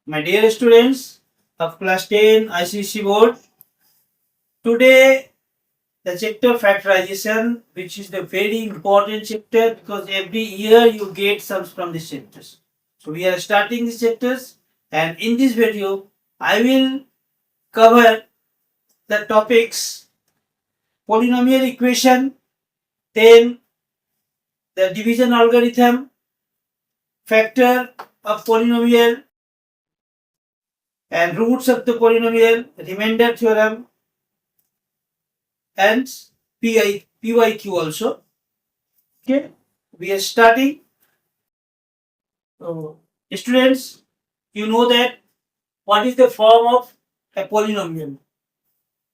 My dear students of class 10 ICC board, today the chapter factorization, which is the very important chapter because every year you get sums from these chapters. So we are starting these chapters, and in this video I will cover the topics polynomial equation, then the division algorithm, factor of polynomial and roots of the polynomial, remainder theorem, and PYQ also. Okay, we are starting. So, students, you know that what is the form of a polynomial?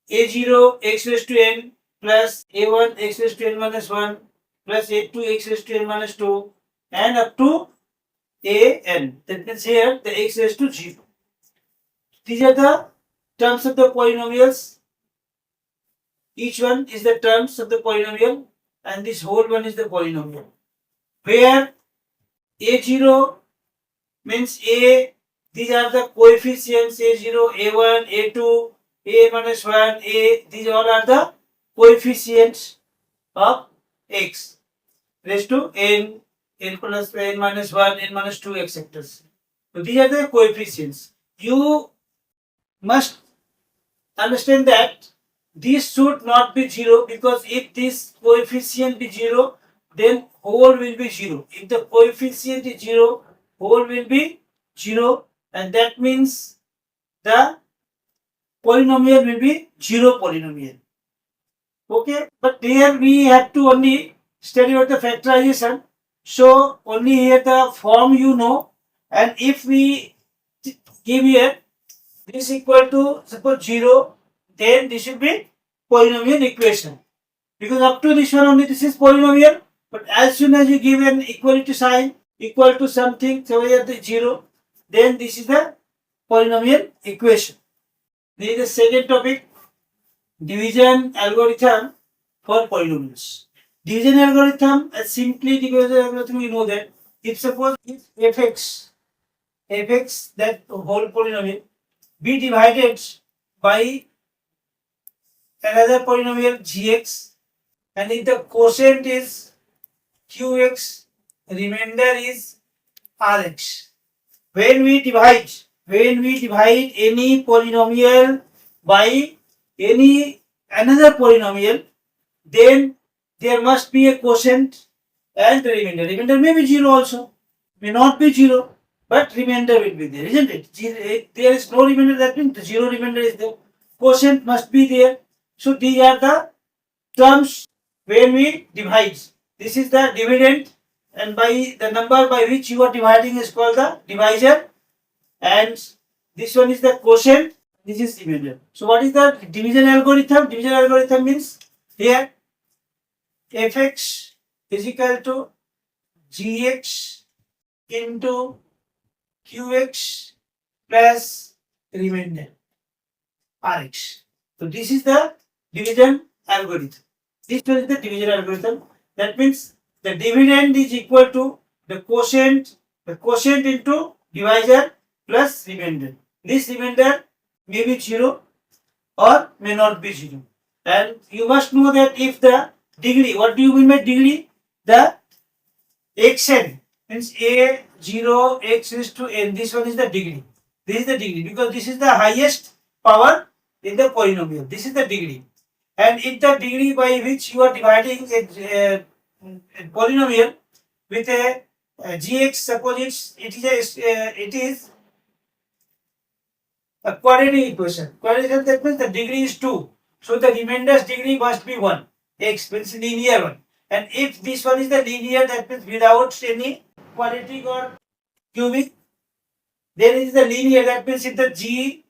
A0 x raised to n plus A1 x raised to n minus 1 plus A2 x raised to n minus 2 and up to an. That means here the x raised to 0. These are the terms of the polynomials. Each one is the terms of the polynomial and this whole one is the polynomial. Where A0 means A, these are the coefficients A0, A1, A2, A minus 1, A, these all are the coefficients of x raised to n, n plus n minus 1, n minus 2, etc. So these are the coefficients. You must understand that this should not be 0 because if this coefficient be 0, then whole will be 0. If the coefficient is 0, whole will be 0 and that means the polynomial will be 0 polynomial. Okay, but here we have to only study about the factorization. So only here the form you know, and if we give here this equal to suppose 0, then this should be polynomial equation. Because up to this one only this is polynomial, but as soon as you give an equality sign equal to something, so here the 0, then this is the polynomial equation. This is the second topic, division algorithm for polynomials. Division algorithm, as simply division algorithm, you know that if suppose if fx that whole polynomial be divided by another polynomial gx, and if the quotient is qx, remainder is rx. When we divide any polynomial by any another polynomial, then there must be a quotient and remainder. Remainder may be 0 also, may not be 0, but remainder will be there, isn't it? There is no remainder, that means 0 remainder is there. Quotient must be there. So these are the terms when we divide. This is the dividend, and by the number by which you are dividing is called the divisor, and this one is the quotient, this is remainder. So what is the division algorithm? Division algorithm means here fx is equal to gx into qx plus remainder rx. So this is the division algorithm. This one is the division algorithm. That means the dividend is equal to the quotient into divisor plus remainder. This remainder may be 0 or may not be 0. And you must know that if the degree, what do you mean by degree? The xn means a 0 x is to n. This one is the degree. This is the degree because this is the highest power in the polynomial. This is the degree. And if the degree by which you are dividing a polynomial with a gx, suppose it is a quadratic equation. Quadratic, that means the degree is 2. So the remainder's degree must be 1. X means linear one. And if this one is the linear, that means without any quadratic or cubic, then it is the linear. That means if the g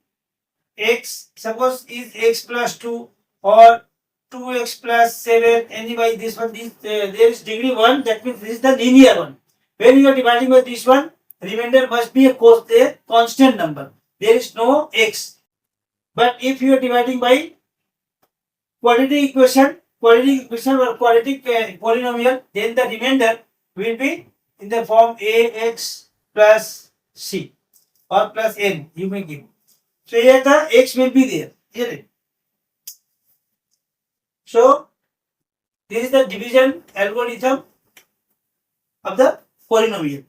x suppose is x plus 2 or 2x plus 7, anyway this one there is degree 1, that means this is the linear one. When you are dividing by this one, remainder must be a constant number. There is no x. But if you are dividing by quadratic equation or quadratic polynomial, then the remainder will be in the form ax plus c. or plus n you may give. So here the x will be there, isn't it? So this is the division algorithm of the polynomial.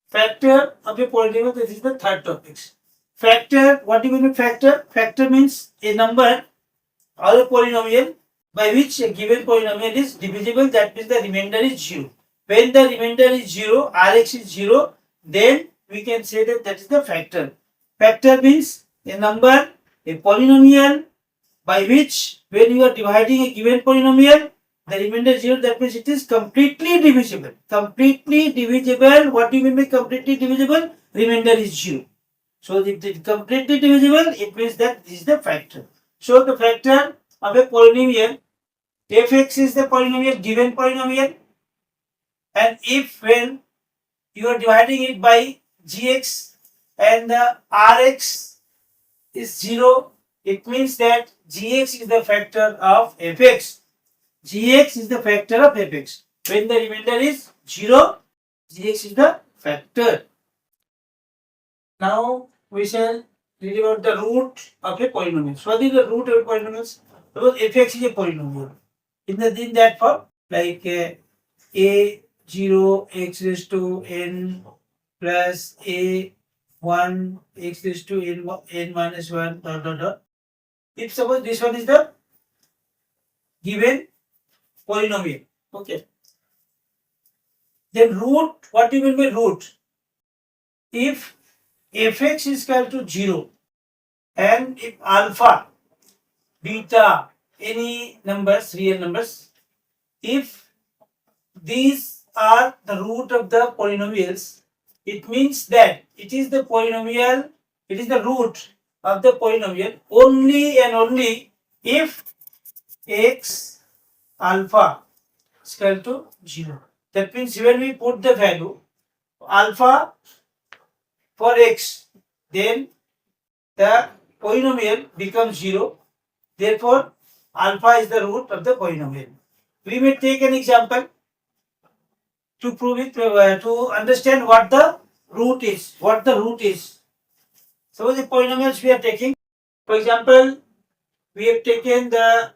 Factor of a polynomial, this is the third topic. Factor, what do you mean by factor? Factor means a number or a polynomial by which a given polynomial is divisible, that means the remainder is 0. When the remainder is 0, Rx is 0, then we can say that that is the factor. Factor means a number, a polynomial by which when you are dividing a given polynomial, the remainder is 0, that means it is completely divisible. Completely divisible, what do you mean by completely divisible? Remainder is 0. So if it is completely divisible, it means that this is the factor. So the factor of a polynomial, fx is the polynomial, given polynomial, and if when you are dividing it by gx and the rx is 0, it means that gx is the factor of fx. Gx is the factor of fx. When the remainder is 0, gx is the factor. Now we shall read about the root of a polynomial. So what is the root of a polynomial? Suppose fx is a polynomial. In that form, like a0 x raised to n plus a1 x raised to n minus 1 dot dot dot. If suppose this one is the given polynomial, okay. Then root, what do you mean by root? If fx is equal to 0 and if alpha, beta, any numbers, real numbers, if these are the root of the polynomials, it means that it is the polynomial, it is the root of the polynomial only and only if x alpha is equal to 0. That means when we put the value alpha for x, then the polynomial becomes 0. Therefore, alpha is the root of the polynomial. We may take an example to prove it, to understand what the root is. What the root is. Suppose the polynomials we are taking. For example, we have taken the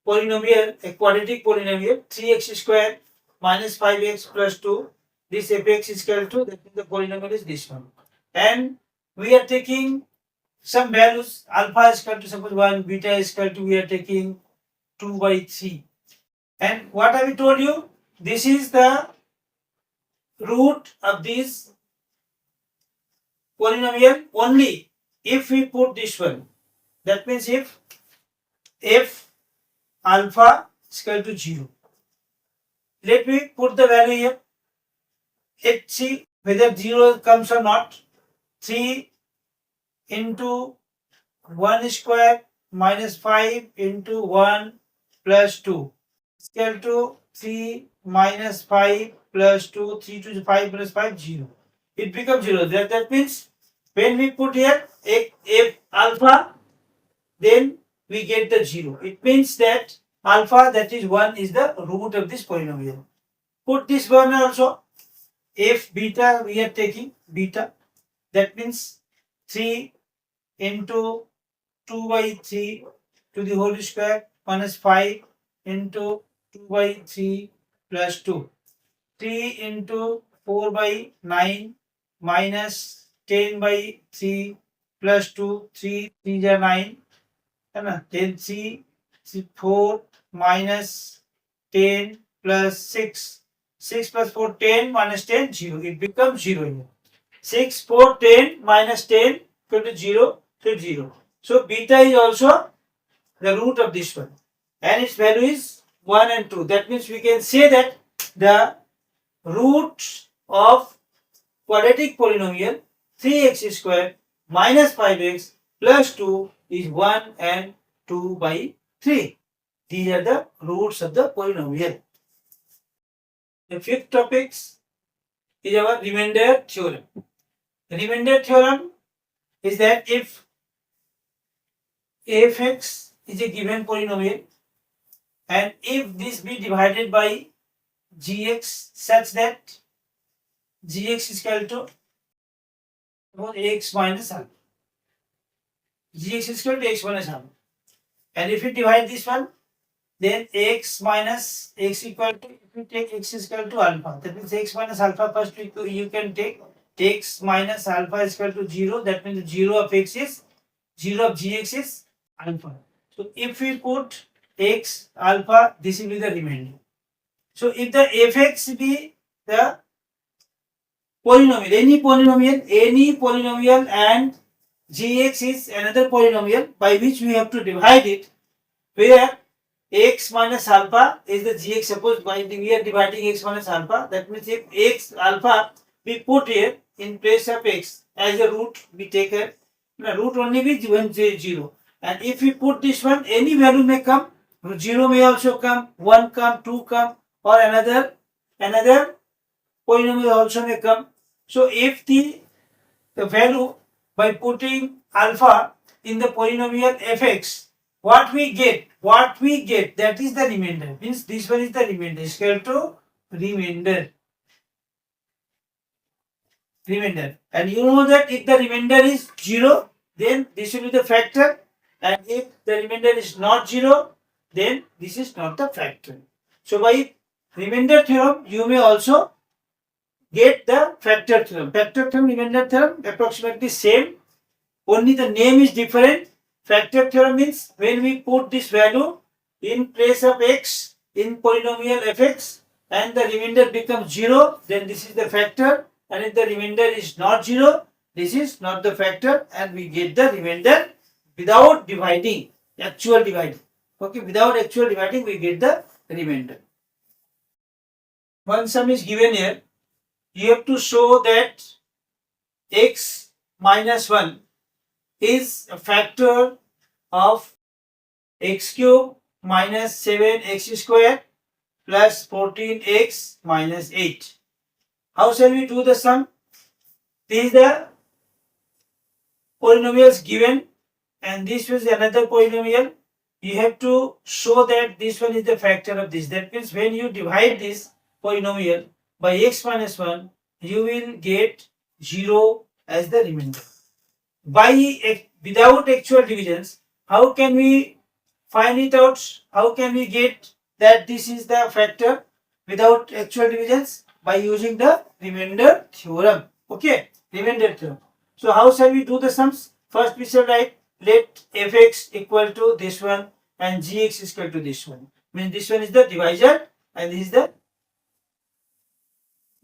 polynomial, a quadratic polynomial, 3x square minus 5x plus 2. This fx is equal to, that means the polynomial is this one. And we are taking some values, alpha is equal to suppose 1, beta is equal to, we are taking 2 by 3. And what have we told you? This is the root of this polynomial only if we put this one. That means if alpha is equal to 0. Let me put the value here. Let's see whether 0 comes or not. 3 into 1 square minus 5 into 1 plus 2 is equal to 3 minus 5 plus 2, 3 to 5 plus 5, 0. It becomes 0. That means when we put here if alpha, then we get the 0. It means that alpha, that is 1, is the root of this polynomial. Put this one also. If beta, we are taking beta. That means 3 into 2 by 3 to the whole square minus 5 into 2 by 3 plus 2. 3 into 4 by 9 minus 10 by 3 plus 2. 3 3 are 9. Then 3 4 minus 10 plus 6. 6 plus 4, 10 minus 10, 0. It becomes 0 here. 6, 4, 10 minus 10 equal to 0, so 0. So beta is also the root of this one. And its value is 1 and 2. That means we can say that the root of quadratic polynomial 3x square minus 5x plus 2 is 1 and 2 by 3. These are the roots of the polynomial. The fifth topic is our remainder theorem. The remainder theorem is that if fx is a given polynomial and if this be divided by gx such that gx is equal to suppose x minus alpha. Gx is equal to x minus alpha. And if you divide this one, then x minus x equal to, if you take x is equal to alpha, that means x minus alpha first you can take x minus alpha is equal to 0, that means 0 of x is 0 of gx is alpha. So if we put x alpha, this will be the remainder. So if the fx be the polynomial, any polynomial and gx is another polynomial by which we have to divide it, where x minus alpha is the gx. Suppose we are dividing x minus alpha, that means if x alpha we put here in place of x as a root, we take a root only with 0, and if we put this one, any value may come, 0 may also come, 1 come, 2 come, or another polynomial also may come. So if the value by putting alpha in the polynomial fx, what we get, that is the remainder. Means this one is the remainder, is equal to remainder. And you know that if the remainder is 0, then this will be the factor, and if the remainder is not 0, then this is not the factor. So by remainder theorem, you may also get the factor theorem. Factor theorem, remainder theorem, approximately same, only the name is different. Factor theorem means when we put this value in place of x in polynomial fx and the remainder becomes 0, then this is the factor, and if the remainder is not 0, this is not the factor, and we get the remainder without dividing, actual dividing. Okay, without actual dividing we get the remainder. One sum is given here. You have to show that x minus 1 is a factor of x cube minus 7x square plus 14x minus 8. How shall we do the sum? This is the polynomials given, and this was another polynomial. You have to show that this one is the factor of this. That means when you divide this polynomial by x minus 1, you will get 0 as the remainder. Without actual divisions, how can we find it out? How can we get that this is the factor without actual divisions? By using the remainder theorem. Okay, remainder theorem. So how shall we do the sums? First we shall write let fx equal to this one and gx is equal to this one. Means this one is the divisor and this is the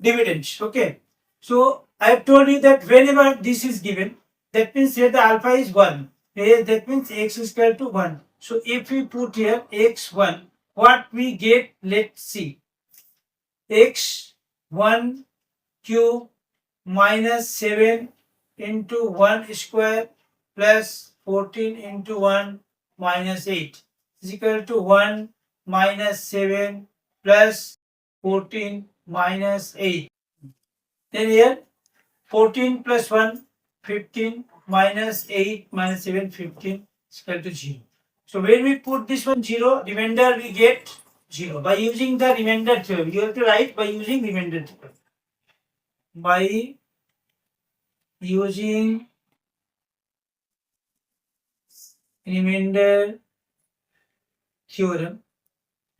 dividend. Okay. So I have told you that whenever this is given, that means here the alpha is 1. Here that means x is equal to 1. So if we put here x1, what we get, let's see. x1 cube minus 7 into 1 square plus 14 into 1 minus 8 is equal to 1 minus 7 plus 14 minus 8. Then here 14 plus 1, 15 minus 8 minus 7, 15 is equal to 0. So when we put this one 0, remainder we get 0. By using the remainder theorem, you have to write by using remainder theorem. By using remainder theorem,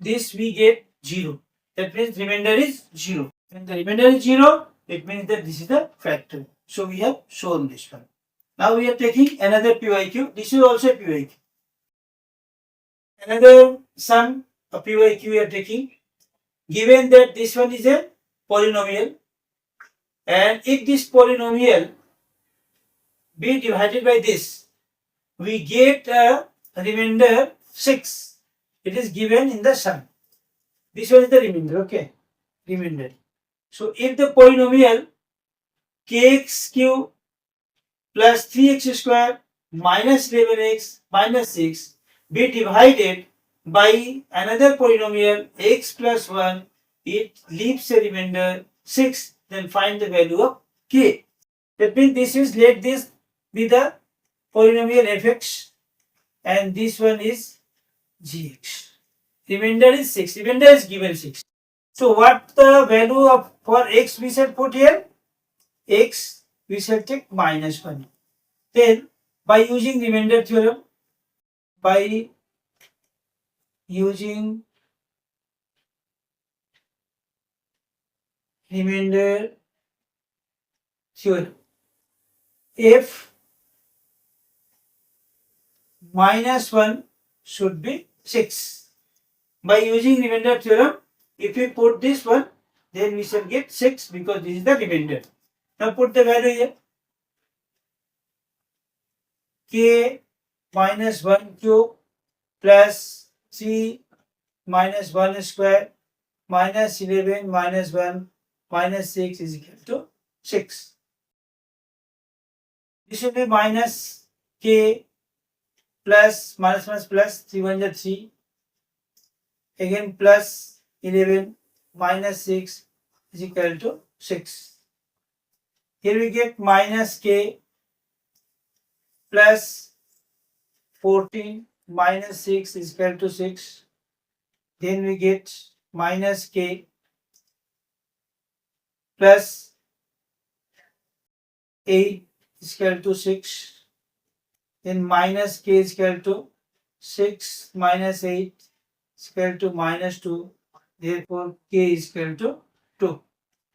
this we get 0. That means remainder is 0. When the remainder is 0, it means that this is the factor. So we have shown this one. Now we are taking another PYQ. This is also a PYQ. Another sum of PYQ we are taking. Given that this one is a polynomial, and if this polynomial be divided by this, we get a remainder 6. It is given in the sum. This one is the remainder. Okay, remainder. So if the polynomial kx cube plus 3x square minus 11x minus 6 be divided by another polynomial x plus 1, it leaves a remainder 6, then find the value of k. That means this is, let this be the polynomial fx and this one is gx. Remainder is 6. Remainder is given 6. So what the value of for x we said put here? X we shall take minus 1. Then by using remainder theorem, by using remainder theorem, f minus 1 should be 6. By using remainder theorem, if we put this one, then we shall get 6 because this is the remainder. Now put the value here. K minus 1 cube plus 3 minus 1 square minus 11 minus 1 minus 6 is equal to 6. This will be minus K plus minus minus plus 3 1 is 3. Again plus 11 minus 6 is equal to 6. Here we get minus K plus 14 minus 6 is equal to 6. Then we get minus K plus 8 is equal to 6. Then minus K is equal to 6 minus 8 is equal to minus 2. Therefore, K is equal to 2.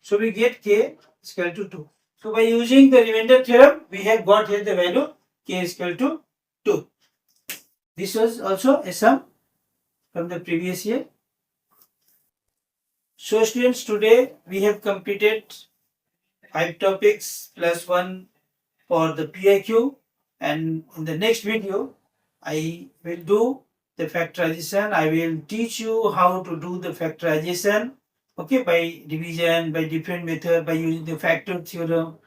So we get K is equal to 2. So by using the remainder theorem, we have got here the value K is equal to 2. This was also a sum from the previous year. So students, today we have completed 5 topics plus 1 for the PIQ, and in the next video I will do the factorization. I will teach you how to do the factorization, okay, by division, by different method, by using the factor theorem.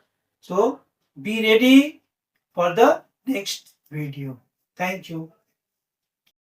So be ready for the next video. Thank you.